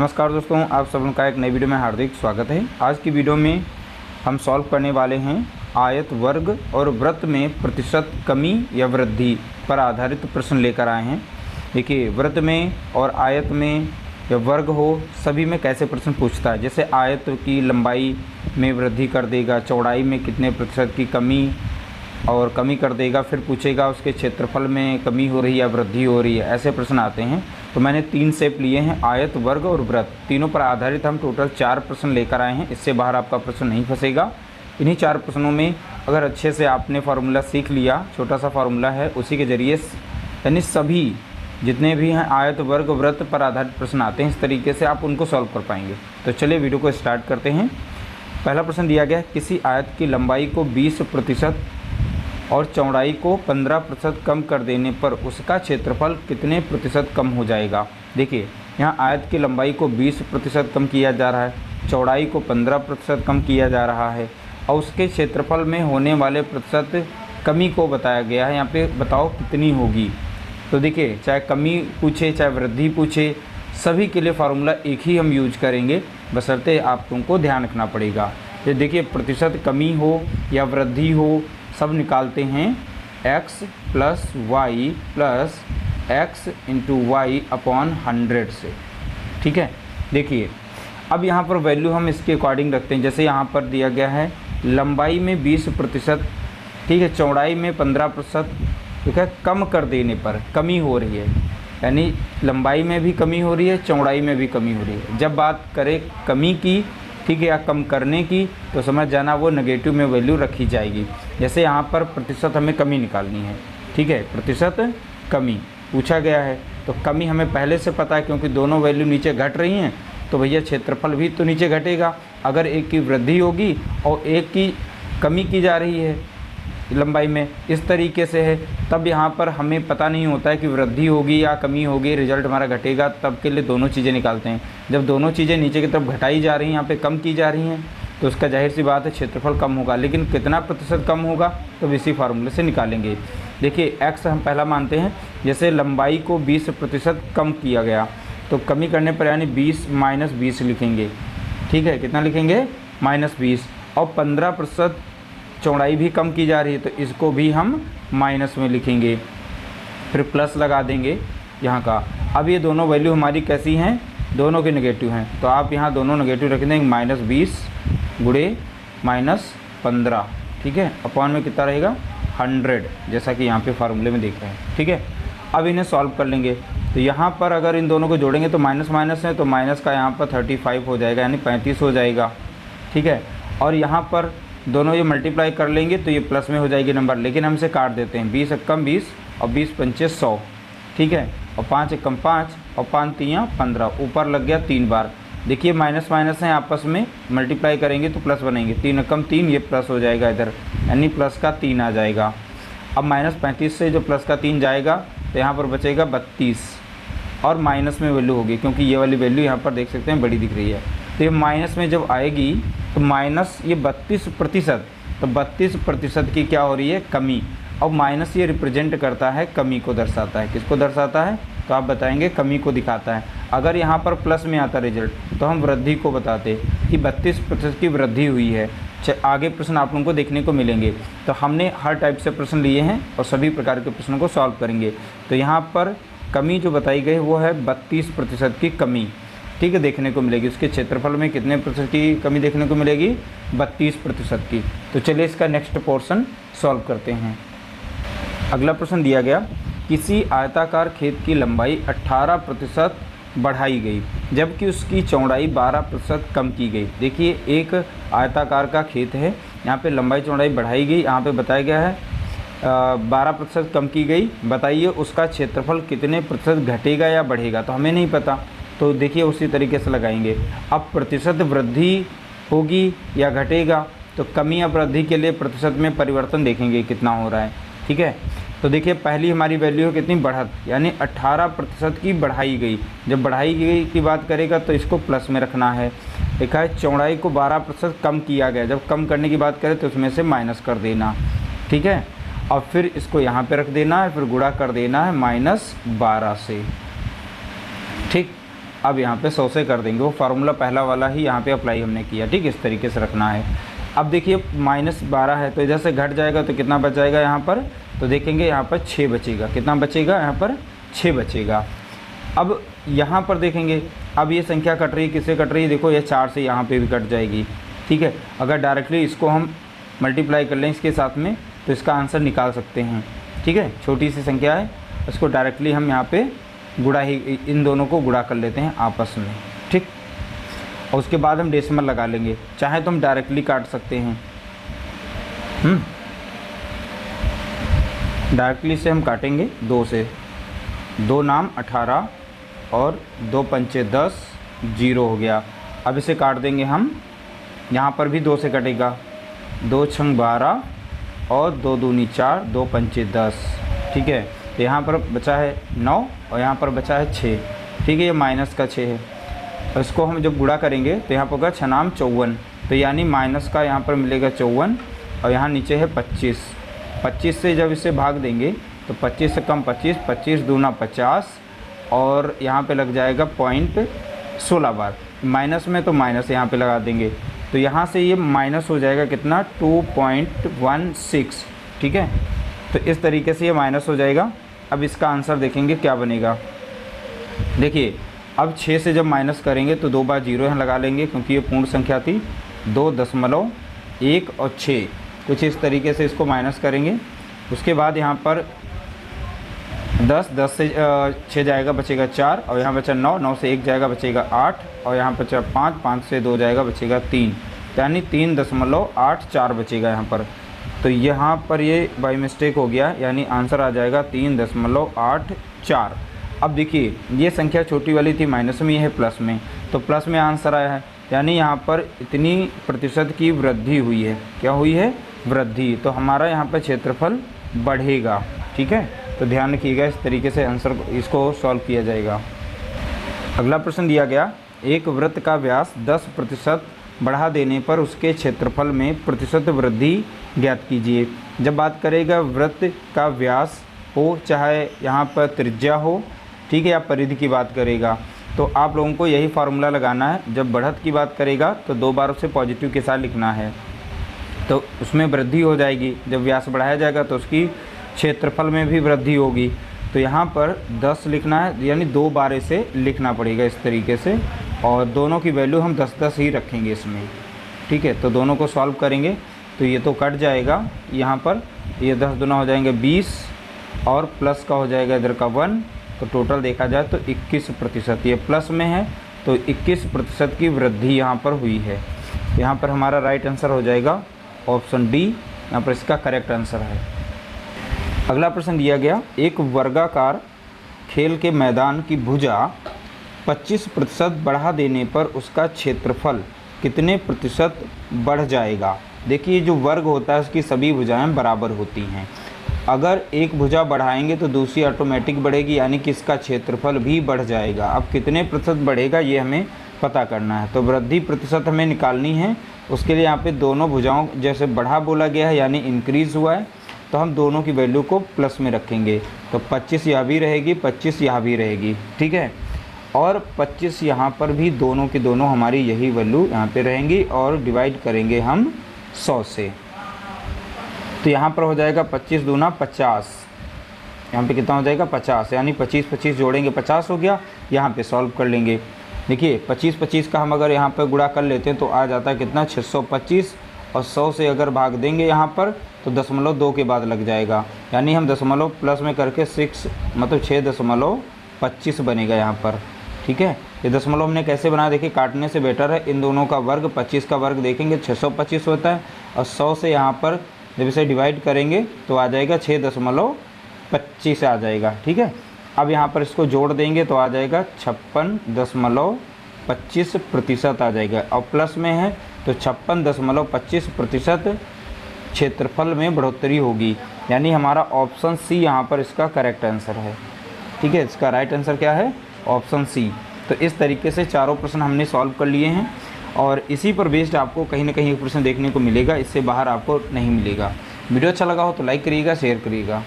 नमस्कार दोस्तों, आप सब का एक नई वीडियो में हार्दिक स्वागत है। आज की वीडियो में हम सॉल्व करने वाले हैं आयत, वर्ग और वृत्त में प्रतिशत कमी या वृद्धि पर आधारित प्रश्न लेकर आए हैं। देखिए, वृत्त में और आयत में या वर्ग हो, सभी में कैसे प्रश्न पूछता है। जैसे आयत की लंबाई में वृद्धि कर देगा, चौड़ाई में कितने प्रतिशत की कमी और कमी कर देगा, फिर पूछेगा उसके क्षेत्रफल में कमी हो रही है या वृद्धि हो रही है। ऐसे प्रश्न आते हैं। तो मैंने 3 शेप लिए हैं, आयत, वर्ग और वृत्त। तीनों पर आधारित हम टोटल 4 प्रश्न लेकर आए हैं। इससे बाहर आपका प्रश्न नहीं फंसेगा। इन्हीं 4 प्रश्नों में अगर अच्छे से आपने फार्मूला सीख लिया, छोटा सा फार्मूला है, उसी के ज़रिए यानी सभी जितने भी हैं आयत, वर्ग, वृत्त पर आधारित प्रश्न आते हैं, इस तरीके से आप उनको सॉल्व कर पाएंगे। तो चलिए वीडियो को स्टार्ट करते हैं। पहला प्रश्न दिया गया है, किसी आयत की लंबाई को 20% और चौड़ाई को 15% कम कर देने पर उसका क्षेत्रफल कितने प्रतिशत कम हो जाएगा। देखिए, यहाँ आयत की लंबाई को 20% कम किया जा रहा है, चौड़ाई को 15% कम किया जा रहा है और उसके क्षेत्रफल में होने वाले प्रतिशत कमी को बताया गया है। यहाँ पे बताओ कितनी होगी। तो देखिए, चाहे कमी पूछे चाहे वृद्धि पूछे, सभी के लिए फार्मूला एक ही हम यूज करेंगे, बशर्ते आप तुमको ध्यान रखना पड़ेगा। तो देखिए, प्रतिशत कमी हो या वृद्धि हो, सब निकालते हैं x plus y plus x into y upon 100 से। ठीक है, देखिए अब यहाँ पर वैल्यू हम इसके अकॉर्डिंग रखते हैं। जैसे यहाँ पर दिया गया है लंबाई में 20%, ठीक है, चौड़ाई में 15%, ठीक है, कम कर देने पर कमी हो रही है, यानी लंबाई में भी कमी हो रही है, चौड़ाई में भी कमी हो रही है। जब बात करें कमी की, ठीक है, या कम करने की, तो समझ जाना वो नेगेटिव में वैल्यू रखी जाएगी। जैसे यहाँ पर प्रतिशत हमें कमी निकालनी है, ठीक है, प्रतिशत कमी पूछा गया है, तो कमी हमें पहले से पता है क्योंकि दोनों वैल्यू नीचे घट रही हैं, तो भैया क्षेत्रफल भी तो नीचे घटेगा। अगर एक की वृद्धि होगी और एक की कमी की जा रही है लंबाई में, इस तरीके से है, तब यहाँ पर हमें पता नहीं होता है कि वृद्धि होगी या कमी होगी, रिजल्ट हमारा घटेगा, तब के लिए दोनों चीज़ें निकालते हैं। जब दोनों चीज़ें नीचे की तरफ घटाई जा रही हैं, यहाँ पे कम की जा रही हैं, तो उसका जाहिर सी बात है क्षेत्रफल कम होगा। लेकिन कितना प्रतिशत कम होगा तो इसी फार्मूले से निकालेंगे। देखिए, x हम पहला मानते हैं। जैसे लंबाई को 20% कम किया गया, तो कमी करने पर यानी 20 माइनस 20 लिखेंगे। ठीक है, कितना लिखेंगे? -20। और 15% चौड़ाई भी कम की जा रही है, तो इसको भी हम माइनस में लिखेंगे, फिर प्लस लगा देंगे यहाँ का। अब ये दोनों वैल्यू हमारी कैसी हैं? दोनों के नेगेटिव हैं, तो आप यहाँ दोनों नेगेटिव रख देंगे। -20 गुणे -15, ठीक है, अपॉन में कितना रहेगा? 100, जैसा कि यहाँ पे फार्मूले में देख रहे हैं। ठीक है, अब इन्हें सॉल्व कर लेंगे। तो यहाँ पर अगर इन दोनों को जोड़ेंगे तो माइनस माइनस है, तो माइनस का यहाँ पर 35 हो जाएगा, यानी 35 हो जाएगा। ठीक है, और यहाँ पर दोनों ये मल्टीप्लाई कर लेंगे तो ये प्लस में हो जाएगी नंबर, लेकिन हम इसे काट देते हैं। 20 कम 20 और 20 पंचे 100, ठीक है, और 5 कम 5 और 5 3 15, ऊपर लग गया 3 बार। देखिए, माइनस माइनस हैं, आपस में मल्टीप्लाई करेंगे तो प्लस बनेंगे। 3 कम 3, ये प्लस हो जाएगा इधर, यानी प्लस का 3 आ जाएगा। अब -35 से जो प्लस का 3 जाएगा तो यहाँ पर बचेगा 32, और माइनस में वैल्यू होगी क्योंकि ये वाली वैल्यू यहाँ पर देख सकते हैं बड़ी दिख रही है। तो ये माइनस में जब आएगी तो माइनस ये 32%, तो 32% की क्या हो रही है? कमी। और माइनस ये रिप्रेजेंट करता है कमी को दर्शाता है। किसको दर्शाता है? तो आप बताएंगे कमी को दिखाता है। अगर यहाँ पर प्लस में आता रिजल्ट तो हम वृद्धि को बताते कि 32% की वृद्धि हुई है। आगे प्रश्न आप लोगों को देखने को मिलेंगे। तो हमने हर टाइप से प्रश्न लिए हैं और सभी प्रकार के प्रश्नों को सॉल्व करेंगे। तो यहाँ पर कमी जो बताई गई वो है 32% की कमी, ठीक है, देखने को मिलेगी। उसके क्षेत्रफल में कितने प्रतिशत की कमी देखने को मिलेगी? 32% की। तो चलिए इसका नेक्स्ट पोर्शन सॉल्व करते हैं। अगला प्रश्न दिया गया, किसी आयताकार खेत की लंबाई 18% बढ़ाई गई जबकि उसकी चौड़ाई 12% कम की गई। देखिए, एक आयताकार का खेत है, यहाँ पे लंबाई चौड़ाई बढ़ाई गई, यहाँ पे बताया गया है 12% कम की गई। बताइए उसका क्षेत्रफल कितने प्रतिशत घटेगा या बढ़ेगा? तो हमें नहीं पता, तो देखिए उसी तरीके से लगाएंगे। अब प्रतिशत वृद्धि होगी या घटेगा, तो कमी या वृद्धि के लिए प्रतिशत में परिवर्तन देखेंगे कितना हो रहा है। ठीक है, तो देखिए पहली हमारी वैल्यू है कितनी? बढ़त, यानी 18% की बढ़ाई गई। जब बढ़ाई गई की बात करेगा तो इसको प्लस में रखना है। देखा है, चौड़ाई को 12% कम किया गया, जब कम करने की बात करें तो उसमें से माइनस कर देना। ठीक है, और फिर इसको यहाँ पे रख देना है, फिर गुणा कर देना है -12 से। ठीक, अब यहाँ पे 100 से कर देंगे, वो फार्मूला पहला वाला ही यहाँ पे अप्लाई हमने किया। ठीक, इस तरीके से रखना है। अब देखिए -12 है तो इधर से घट जाएगा तो कितना बच जाएगा यहाँ पर, तो देखेंगे यहाँ पर 6 बचेगा। कितना बचेगा यहाँ पर, 6 बचेगा। अब यहाँ पर देखेंगे, अब ये संख्या कट रही है, किससे कट रही है, देखो ये 4 से यहाँ पे भी कट जाएगी। ठीक है, अगर डायरेक्टली इसको हम मल्टीप्लाई कर लें इसके साथ में तो इसका आंसर निकाल सकते हैं। ठीक है, छोटी सी संख्या है, इसको डायरेक्टली हम यहाँ पे गुणा ही, इन दोनों को गुणा कर लेते हैं आपस में। ठीक, और उसके बाद हम डेसिमल लगा लेंगे, चाहे तो हम डायरेक्टली काट सकते हैं। डायरेक्टली से हम काटेंगे 2 से, 2 नाम 18 और 2 पंचे 10, 0 हो गया। अब इसे काट देंगे हम, यहाँ पर भी 2 से कटेगा, 2 छंग 12 और 2 दूनी 4, 2 पंचे 10। ठीक है, तो यहाँ पर बचा है 9 और यहाँ पर बचा है 6। ठीक है, ये माइनस का 6 है। और इसको हम जब गुणा करेंगे तो यहाँ पर होगा 6 नाम 54, तो यानी माइनस का यहाँ पर मिलेगा 54 और यहाँ नीचे है 25। 25 से जब इसे भाग देंगे तो 25 से कम 25, 25 दूना 50 और यहाँ पे लग जाएगा पॉइंट 16 बार। माइनस में तो माइनस यहाँ पे लगा देंगे, तो यहाँ से ये माइनस हो जाएगा कितना, 2.16। ठीक है, तो इस तरीके से ये माइनस हो जाएगा। अब इसका आंसर देखेंगे क्या बनेगा। देखिए, अब 6 से जब माइनस करेंगे तो 2 बार 0 यहाँ लगा लेंगे क्योंकि ये पूर्ण संख्या थी। 2.1 और 6, कुछ इस तरीके से इसको माइनस करेंगे। उसके बाद यहाँ पर 10 से 6 जाएगा, बचेगा 4 और यहाँ बचा 9 से 1 जाएगा, बचेगा 8 और यहाँ बचा 5 से 2 जाएगा, बचेगा 3, यानी 3.84 बचेगा यहाँ पर। तो यहाँ पर ये बाई मिस्टेक हो गया, यानी आंसर आ जाएगा 3.84। अब देखिए, ये संख्या छोटी वाली थी माइनस में, ये है प्लस में, तो प्लस में आंसर आया है, यानी यहाँ पर इतनी प्रतिशत की वृद्धि हुई है। क्या हुई है, वृद्धि। तो हमारा यहाँ पर क्षेत्रफल बढ़ेगा। ठीक है, तो ध्यान रखिएगा, इस तरीके से आंसर इसको सॉल्व किया जाएगा। अगला प्रश्न दिया गया, एक वृत्त का व्यास 10% बढ़ा देने पर उसके क्षेत्रफल में प्रतिशत वृद्धि ज्ञात कीजिए। जब बात करेगा वृत्त का व्यास हो, चाहे यहाँ पर त्रिज्या हो, ठीक है, या परिधि की बात करेगा, तो आप लोगों को यही फार्मूला लगाना है। जब बढ़त की बात करेगा तो 2 बार उसे पॉजिटिव के साथ लिखना है, तो उसमें वृद्धि हो जाएगी। जब व्यास बढ़ाया जाएगा तो उसकी क्षेत्रफल में भी वृद्धि होगी। तो यहाँ पर 10 लिखना है, यानी 2 बार इसे लिखना पड़ेगा इस तरीके से, और दोनों की वैल्यू हम 10-10 ही रखेंगे इसमें। ठीक है, तो दोनों को सॉल्व करेंगे तो ये तो कट जाएगा, यहाँ पर ये 10 दूना हो जाएंगे 20 और प्लस का हो जाएगा इधर का 1, तो टोटल देखा जाए तो 21%। ये प्लस में है तो 21% की वृद्धि यहाँ पर हुई है। यहाँ पर हमारा राइट आंसर हो जाएगा ऑप्शन डी, यहाँ पर इसका करेक्ट आंसर है। अगला प्रश्न दिया गया, एक वर्गाकार खेल के मैदान की भुजा 25% बढ़ा देने पर उसका क्षेत्रफल कितने प्रतिशत बढ़ जाएगा। देखिए, जो वर्ग होता है उसकी सभी भुजाएं बराबर होती हैं। अगर एक भुजा बढ़ाएंगे तो दूसरी ऑटोमेटिक बढ़ेगी, यानी कि इसका क्षेत्रफल भी बढ़ जाएगा। अब कितने प्रतिशत बढ़ेगा ये हमें पता करना है, तो वृद्धि प्रतिशत हमें निकालनी है। उसके लिए यहाँ पे दोनों भुजाओं, जैसे बढ़ा बोला गया है यानी इंक्रीज़ हुआ है, तो हम दोनों की वैल्यू को प्लस में रखेंगे। तो 25 यहाँ भी रहेगी, 25 यहाँ भी रहेगी। ठीक है, और 25 यहाँ पर भी, दोनों की दोनों हमारी यही वैल्यू यहाँ पे रहेंगी और डिवाइड करेंगे हम 100 से। तो यहाँ पर हो जाएगा 25 दूना 50, यहाँ पे कितना हो जाएगा 50, यानी 25 जोड़ेंगे 50 हो गया। यहाँ पे सॉल्व कर लेंगे। देखिए 25 का हम अगर यहाँ पर गुणा कर लेते हैं तो आ जाता है कितना 625, और 100 से अगर भाग देंगे यहाँ पर तो 0.2 के बाद लग जाएगा, यानी हम दशमलव प्लस में करके 6 मतलब 6.25 बनेगा यहाँ पर। ठीक है, ये दशमलव हमने कैसे बनाया, देखिए काटने से बेटर है। इन दोनों का वर्ग 25 का वर्ग देखेंगे 625 होता है, और 100 से यहाँ पर जब इसे डिवाइड करेंगे तो आ जाएगा 6.25 आ जाएगा। ठीक है, अब यहाँ पर इसको जोड़ देंगे तो आ जाएगा 56.25% आ जाएगा, और प्लस में है तो 56.25% क्षेत्रफल में बढ़ोतरी होगी, यानी हमारा ऑप्शन सी यहाँ पर इसका करेक्ट आंसर है। ठीक है, इसका राइट आंसर क्या है, ऑप्शन सी। तो इस तरीके से चारों प्रश्न हमने सॉल्व कर लिए हैं, और इसी पर बेस्ड आपको कहीं ना कहीं एक प्रश्न देखने को मिलेगा, इससे बाहर आपको नहीं मिलेगा। वीडियो अच्छा लगा हो तो लाइक करिएगा, शेयर करिएगा।